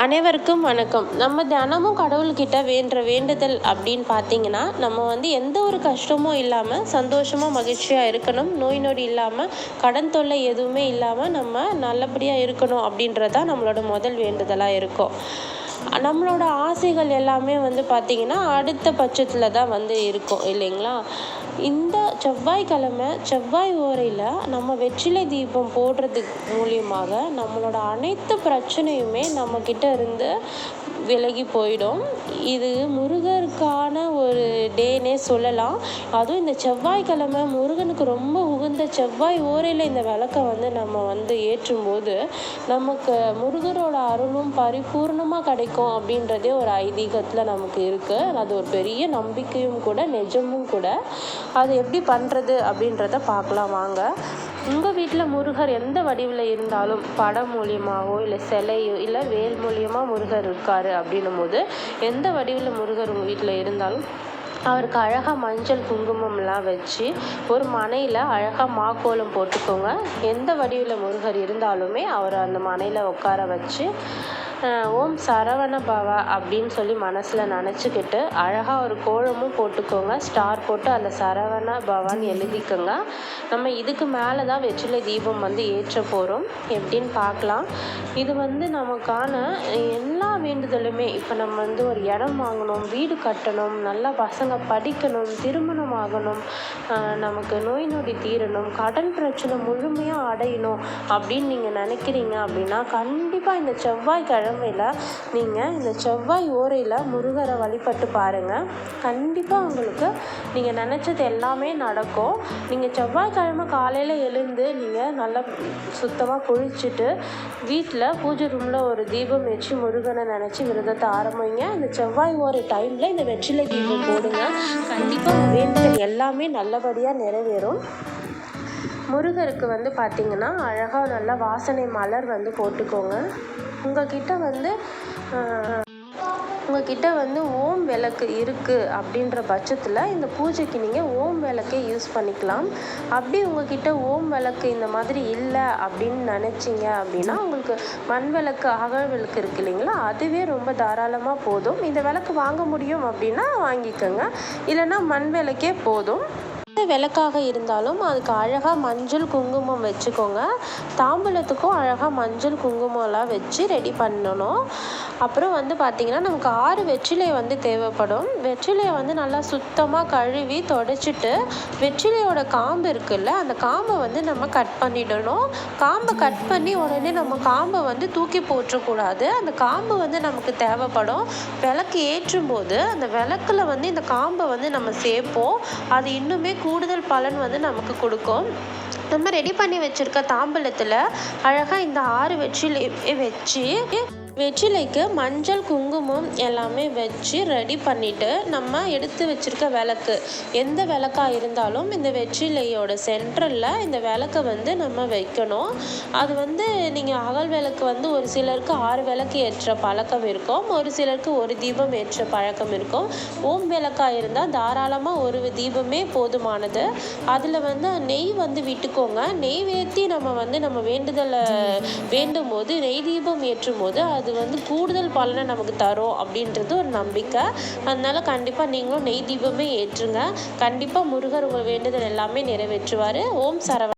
அனைவருக்கும் வணக்கம். நம்ம தினமும் கடவுள்கிட்ட வேண்டுற வேண்டுதல் அப்படின்னு பார்த்தீங்கன்னா, நம்ம எந்த ஒரு கஷ்டமும் இல்லாமல் சந்தோஷமாக மகிழ்ச்சியாக இருக்கணும், நோய் நொடி இல்லாமல், கடன் தொல்லை எதுவுமே இல்லாமல் நம்ம நல்லபடியாக இருக்கணும் அப்படின்றது தான் நம்மளோட முதல் வேண்டுதலாக இருக்கும். நம்மளோட ஆசைகள் எல்லாமே பார்த்திங்கன்னா அடுத்த பட்சத்தில் தான் இருக்கும் இல்லைங்களா? இந்த செவ்வாய்க்கிழமை செவ்வாய் ஓரையில் நம்ம வெற்றிலை தீபம் போடுறது மூலியமாக நம்மளோட அனைத்து பிரச்சனையுமே நம்மக்கிட்ட இருந்து விலகி போயிடும். இது முருகருக்கான ஒரு டேனே சொல்லலாம். அதுவும் இந்த செவ்வாய்க்கிழமை முருகனுக்கு ரொம்ப உகந்த செவ்வாய் ஓரையில் இந்த விளக்கை நம்ம ஏற்றும்போது நமக்கு முருகரோட அருளும் பரிபூர்ணமாக கிடைக்கும் அப்படின்றதே ஒரு ஐதீகத்தில் நமக்கு இருக்குது. அது ஒரு பெரிய நம்பிக்கையும் கூட, நிஜமும் கூட. அது எப்படி பண்ணுறது அப்படின்றத பார்க்கலாம் வாங்க. உங்கள் வீட்டில் முருகர் எந்த வடிவில் இருந்தாலும், படம் மூலியமாகவோ இல்லை சிலையோ இல்லை வேல் மூலியமாக முருகர் இருக்கார் அப்படின்னும் போது, எந்த வடிவில் முருகர் உங்கள் வீட்டில் இருந்தாலும் அவருக்கு அழகாக மஞ்சள் குங்குமம்லாம் வச்சு ஒரு மனையில் அழகாக மாக்கோலம் போட்டுக்கோங்க. எந்த வடிவில் முருகர் இருந்தாலுமே அவரை அந்த மனையில் உட்கார வச்சு ஓம் சரவண பவா அப்படின்னு சொல்லி மனசில் நினச்சிக்கிட்டு அழகாக ஒரு கோலமும் போட்டுக்கோங்க. ஸ்டார் போட்டு அதில் சரவண பவான்னு எழுதிக்கோங்க. நம்ம இதுக்கு மேலே தான் வெற்றிலை தீபம் ஏற்ற போகிறோம். எப்படின்னு பார்க்கலாம். இது நமக்கான எல்லா வேண்டுதலுமே, இப்போ நம்ம ஒரு இடம் வாங்கணும், வீடு கட்டணும், நல்லா பசங்க படிக்கணும், திருமணம் ஆகணும், நமக்கு நோய் நொடி தீரணும், கடன் பிரச்சனை முழுமையாக அடையணும் அப்படின்னு நீங்கள் நினைக்கிறீங்க அப்படின்னா கண்டிப்பாக இந்த செவ்வாய்க்கிழமையில் நீங்கள் இந்த செவ்வாய் ஓரையில் முருகரை வழிபட்டு பாருங்கள். கண்டிப்பாக உங்களுக்கு நீங்கள் நினச்சது எல்லாமே நடக்கும். நீங்கள் செவ்வாய்க்கிழமை காலையில் எழுந்து நீங்கள் நல்லா சுத்தமாக குளிச்சுட்டு வீட்டில் பூஜை ரூமில் ஒரு தீபம் வச்சு முருகனை நினச்சி விரதத்தை ஆரம்பிங்க. இந்த செவ்வாய் ஓரை டைமில் இந்த வெற்றிலை தீபம் போடுங்க. கண்டிப்பாக வேண்டுதல் எல்லாமே நல்லபடியாக நிறைவேறும். முருகருக்கு பார்த்திங்கன்னா அழகாக நல்லா வாசனை மலர் போட்டுக்கோங்க. உங்ககிட்ட ஓம் விளக்கு இருக்குது அப்படின்ற பட்சத்தில் இந்த பூஜைக்கு நீங்கள் ஓம் விளக்கே யூஸ் பண்ணிக்கலாம். அப்படி உங்ககிட்ட ஓம் விளக்கு இந்த மாதிரி இல்லை அப்படின்னு நினச்சிங்க அப்படின்னா உங்களுக்கு மண் விளக்கு, அகல் விளக்கு இருக்குது இல்லைங்களா, அதுவே ரொம்ப தாராளமாக போதும். இந்த விளக்கு வாங்க முடியும் அப்படின்னா வாங்கிக்கோங்க, இல்லைன்னா மண் விளக்கே போதும். விளக்காக இருந்தாலும் அதுக்கு அழகாக மஞ்சள் குங்குமம் வச்சுக்கோங்க. தாம்பூலத்துக்கும் அழகாக மஞ்சள் குங்குமம்லாம் வச்சு ரெடி பண்ணணும். அப்புறம் பார்த்திங்கன்னா நமக்கு 6 வெற்றிலை தேவைப்படும். வெற்றிலையை நல்லா சுத்தமாக கழுவி தொடச்சிட்டு வெற்றிலையோட காம்பு இருக்குல்ல, அந்த காம்பை நம்ம கட் பண்ணிடணும். காம்பை கட் பண்ணி உடனே நம்ம காம்பை தூக்கி போட்டுறக்கூடாது. அந்த காம்பு நமக்கு தேவைப்படும். விளக்கு ஏற்றும் போது அந்த விளக்குல இந்த காம்பை நம்ம சேர்ப்போம். அது இன்னுமே கூடுதல் பலன் நமக்கு கொடுக்கும். நம்ம ரெடி பண்ணி வச்சுருக்க தாம்பூலத்தில் அழகாக இந்த 6 வெற்றிலை வச்சு வெற்றிலைக்கு மஞ்சள் குங்குமம் எல்லாமே வச்சு ரெடி பண்ணிவிட்டு நம்ம எடுத்து வச்சுருக்க விளக்கு, எந்த விளக்காக இருந்தாலும் இந்த வெற்றிலையோட சென்ட்ரலில் இந்த விளக்கை நம்ம வைக்கணும். அது நீங்கள் அகல் விளக்கு ஒரு சிலருக்கு 6 விளக்கு ஏற்ற பழக்கம் இருக்கும், ஒரு சிலருக்கு ஒரு தீபம் ஏற்ற பழக்கம் இருக்கும். ஓம் விளக்காக இருந்தால் தாராளமாக ஒரு தீபமே போதுமானது. அதில் நெய் விட்டுக்கோங்க. நெய் ஏற்றி நம்ம வேண்டுதலை வேண்டும் போது, நெய் தீபம் ஏற்றும் போது அது கூடுதல் பலனை நமக்கு தரும் அப்படின்றது ஒரு நம்பிக்கை. அதனால கண்டிப்பாக நீங்களும் நெய் தீபமே ஏற்றுங்க. கண்டிப்பாக முருகர் உங்கள் வேண்டுதல் எல்லாமே நிறைவேற்றுவார். ஓம் சரவண